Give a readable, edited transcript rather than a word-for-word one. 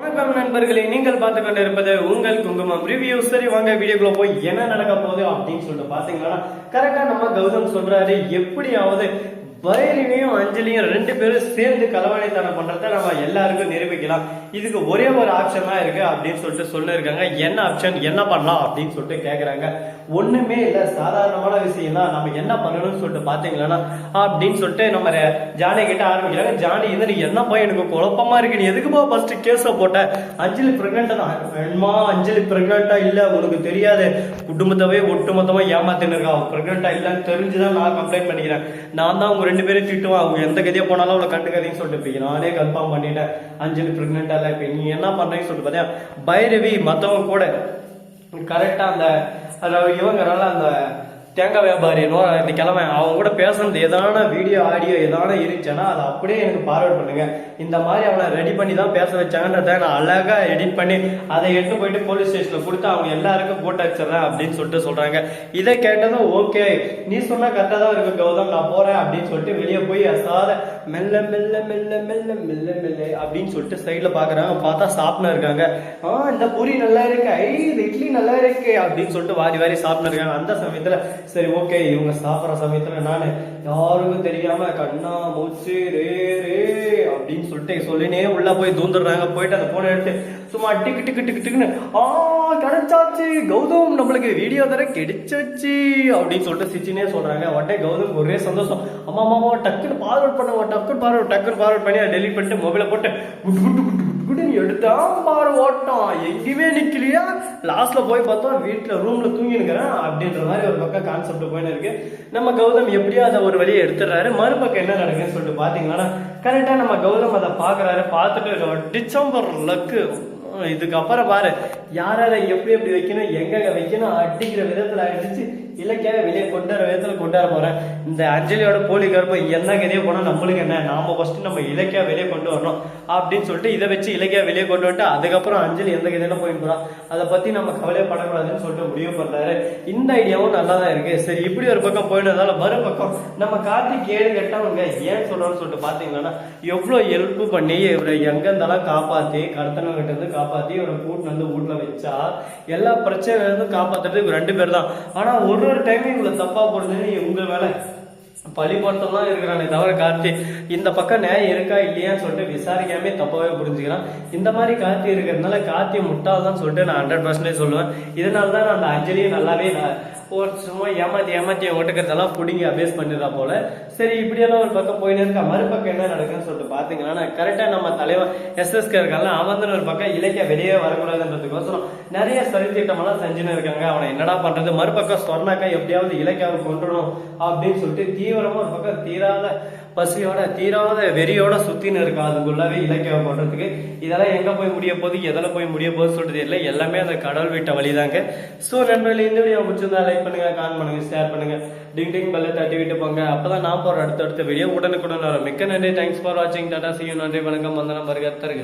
வணக்கம் நண்பர்களே, நீங்கள் பார்த்து கொண்டு இருப்பது உங்கள் குங்குமம் ரிவ்யூ. சரி வாங்க வீடியோக்குள்ள போய் என்ன நடக்க போகுது அப்படின்னு சொல்லிட்டு பாத்தீங்கன்னா, கரெக்டா நம்ம கௌதம் சொல்றாரு, எப்படியாவது பைரவியும் அஞ்சலியும் ரெண்டு பேரும் சேர்ந்து களவாணித்தனம் பண்றத நம்ம எல்லாருக்கும் நிரூபிக்கலாம். இதுக்கு ஒரே ஒரு ஆப்ஷன் தான் இருக்கு அப்படின்னு சொல்லிட்டு சொல்லிருக்காங்க. என்ன ஆப்ஷன், என்ன பண்ணலாம் அப்படின்னு சொல்லிட்டு கேக்குறாங்க. ஒண்ணுமே இல்ல, சாதாரணமான விஷயம் தான். நம்ம என்ன பண்ணணும்னு சொல்லிட்டு பாத்தீங்கன்னா அப்படின்னு சொல்லிட்டு நம்ம ஜானி கிட்ட ஆரம்பிக்கிறாங்க. ஜானி நீ என்னப்பா எனக்கு குழப்பமா இருக்கு, நீ எதுக்குப்பா ஃபர்ஸ்ட் கேஸ போட்ட? அஞ்சலி பிரெக்னெண்டா தான். வேணுமா? அஞ்சலி பிரெக்னெண்டா இல்ல, உனக்கு தெரியாது. குடும்பத்தவே ஒட்டுமொத்தமா ஏமாத்தின்னு இருக்கா. பிரெக்னெண்டா இல்லன்னு தெரிஞ்சுதான் நான் கம்ப்ளைண்ட் பண்ணிக்கிறேன். நான் தான் ரெண்டு பேரும் திட்டுவான். அவங்க எந்த கதையா போனாலும் அவளை கண்டுக்கதைன்னு சொல்லிட்டு நானே கன்ஃபார்ம் பண்ணிட்டேன் அஞ்சலி பிரெக்னெண்டா இல்ல. இப்ப நீ என்ன பண்றேன்னு சொல்லிட்டு பாத்தியா, பைரவி மத்தவங்க கூட கரெக்டா அந்த இவங்கனால அந்த தேங்காய் வியாபாரி இந்த கிழமை அவங்க கூட பேசுறது ஏதான வீடியோ ஆடியோ ஏதான இருந்துச்சுன்னா அதை அப்படியே எனக்கு ஃபார்வர்ட் பண்ணுங்க. இந்த மாதிரி அவனை ரெடி பண்ணி தான் பேச வச்சாங்கன்றத நான் அழகா எடிட் பண்ணி அதை எடுத்து போயிட்டு போலீஸ் ஸ்டேஷன்ல கொடுத்து அவங்க எல்லாருக்கும் போட்டு வச்சிடறேன் அப்படின்னு சொல்லிட்டு சொல்றாங்க. இதை கேட்டதும் ஓகே, நீ சொன்னா கரெக்டா தான் இருக்கு கௌதம், நான் போறேன் அப்படின்னு சொல்லிட்டு வெளியே போய் அசாத மெல்ல மெல்ல மெல்ல மெல்ல மெல்ல மெல்ல அப்படின்னு சொல்லிட்டு சைட்ல பாக்குறாங்க. பார்த்தா சாப்பிட்டு இருக்காங்க. இந்த பூரி நல்லா இருக்கு, இந்த இட்லி நல்லா இருக்கு அப்படின்னு சொல்லிட்டு வாரி வாரி சாப்பிட்டு இருக்காங்க. அந்த சமயத்துல சரி ஓகே, இவங்க சாப்பிட்ற சமயத்துல நானு யாருக்கும் தெரியாம கண்ணா மூச்சு ரே ரே அப்படின்னு சொல்லிட்டு சொல்லினே உள்ள போய் தூந்துடுறாங்க. போயிட்டு அந்த போனை எடுத்து சும்மா டிக்கு டிக்கு டிக்கு டிக்குன்னு கிடைச்சாச்சு கௌதம், நம்மளுக்கு வீடியோ தர கிடைச்சாச்சு அப்படின்னு சொல்லிட்டு சிச்சினே சொல்றாங்க. உடனே கௌதம் ஒரே சந்தோஷம். அம்மா அம்மா டக்குன்னு ஃபார்வர்ட் பண்ண, டக்குன்னு ஃபார்வர்ட் பண்ணி டெலிட் பண்ணிட்டு மொபைலை போட்டு குட்டு குட்டு குட்டு குட்டுன்னு எடுத்தா பாரு ஓட்டம், எங்கேயுமே நிக்கலையா. லாஸ்ட்ல போய் பார்த்தோம் வீட்டுல ரூம்ல தூங்கினுக்கிறேன் அப்படின்ற மாதிரி ஒரு பக்கம் கான்செப்ட் போயின்னு இருக்கு. நம்ம கௌதம் எப்படியோ அதை ஒரு வழியை எடுத்துடுறாரு. மறுபக்கம் என்ன நடக்குன்னு சொல்லிட்டு பாத்தீங்கன்னா, கரெக்டா நம்ம கௌதம் அதை பாக்குறாரு. பார்த்துட்டு டிசம்பர் லக்கு, இதுக்கப்புறம் பாரு யாரால எப்படி எப்படி வைக்கணும், எங்க வைக்கணும் அடிக்கிற விதத்துல அடிச்சு இலக்கியாவை வெளியே கொண்டாட விதத்துல கொண்டாட போறேன். இந்த அஞ்சலியோட போலி கருப்பை என்ன கதையே போனா நம்மளுக்கு என்ன, நாம ஃபர்ஸ்ட் நம்ம இலக்கியா வெளியே கொண்டு வரணும் அப்படின்னு சொல்லிட்டு இதை வச்சு இலக்கியா வெளியே கொண்டு வந்துட்டு அதுக்கப்புறம் அஞ்சலி எந்த கதையில போயிட்டு போறா அதை பத்தி நம்ம கவலைப்படக்கூடாதுன்னு சொல்லிட்டு முடிவு பண்றாரு. இந்த ஐடியாவும் நல்லா தான் இருக்கு. சரி இப்படி ஒரு பக்கம் போயிடுறதால மறுபக்கம் நம்ம கார்த்திக் கேடு கேட்டவங்க ஏன் சொல்றோம்னு சொல்லிட்டு பாத்தீங்கன்னா, எவ்வளவு ஹெல்ப் பண்ணி இவரை எங்க இருந்தாலும் காப்பாத்தி கடத்தனவங்கிட்ட இருந்து காப்பாத்தி இவரை கூட்டு வந்து வீட்டுல வச்சா எல்லா பிரச்சனையில இருந்து காப்பாத்துறது ரெண்டு பேர் தான். ஆனா ஒரு டைம் இவ்வளவு தப்பா போடுதுன்னு உங்க வேலை பழிபட்டம் தான் இருக்கிறானே தவிர கார்த்தி இந்த பக்கம் நியாயம் இருக்கா இல்லையான்னு சொல்லிட்டு விசாரிக்காமே தப்பாவே புரிஞ்சுக்கிறான். இந்த மாதிரி கார்த்தி இருக்கிறதுனால கார்த்தி முட்டாள் தான் சொல்லிட்டு நான் 100% சொல்லுவேன். இதனாலதான் நான் அந்த அஞ்சலியை நல்லாவே சும்மா ஏமாத்தி ஓட்டுக்கிறதெல்லாம் பிடிங்கி அபேஸ் பண்ணிடுறா போல. சரி இப்படியெல்லாம் ஒரு பக்கம் போயின்னு இருக்கா. மறுபக்கம் என்ன நடக்குன்னு சொல்லிட்டு பாத்தீங்கன்னா, கரெக்டா நம்ம தலைவர் எஸ்எஸ்கே இருக்காங்க. அவன் ஒரு பக்கம் இலக்கிய வெளியே வரக்கூடாதுன்றதுக்கோசரம் நிறைய சதித்திட்டம் எல்லாம் செஞ்சுன்னு இருக்காங்க. அவனை என்னடா பண்றது, மறுபக்கம் சொன்னாக்கா எப்படியாவது இலக்கியாவை கொண்டுடும் அப்படின்னு சொல்லிட்டு தீவிரமா ஒரு பக்கம் தீராத பசியோட தீராத வெறியோட சுத்தின்னு இருக்கா. அதுக்குள்ளவே இலக்கியம் பண்றதுக்கு இதெல்லாம் எங்க போய் முடிய போகுது, எதில் போய் முடிய போகுது சொல்றது இல்லை. எல்லாமே அந்த கடவுள் விட்ட வழிதாங்க. ஸோ நண்பர்களே, இந்த வீடியோ முடிச்சிருந்தா லைக் பண்ணுங்க, கமெண்ட் பண்ணுங்க, ஷேர் பண்ணுங்க, டிங் டிங் பெல்ல தட்டி விட்டு போங்க. அப்பதான் நான் போற அடுத்த வீடியோ உடனுக்குடன் வரும். மிக்க நன்றி. தேங்க்ஸ் ஃபார் வாட்சிங். Tata, see you. நன்றி, வணக்கம், வந்தனம், வருக தருக.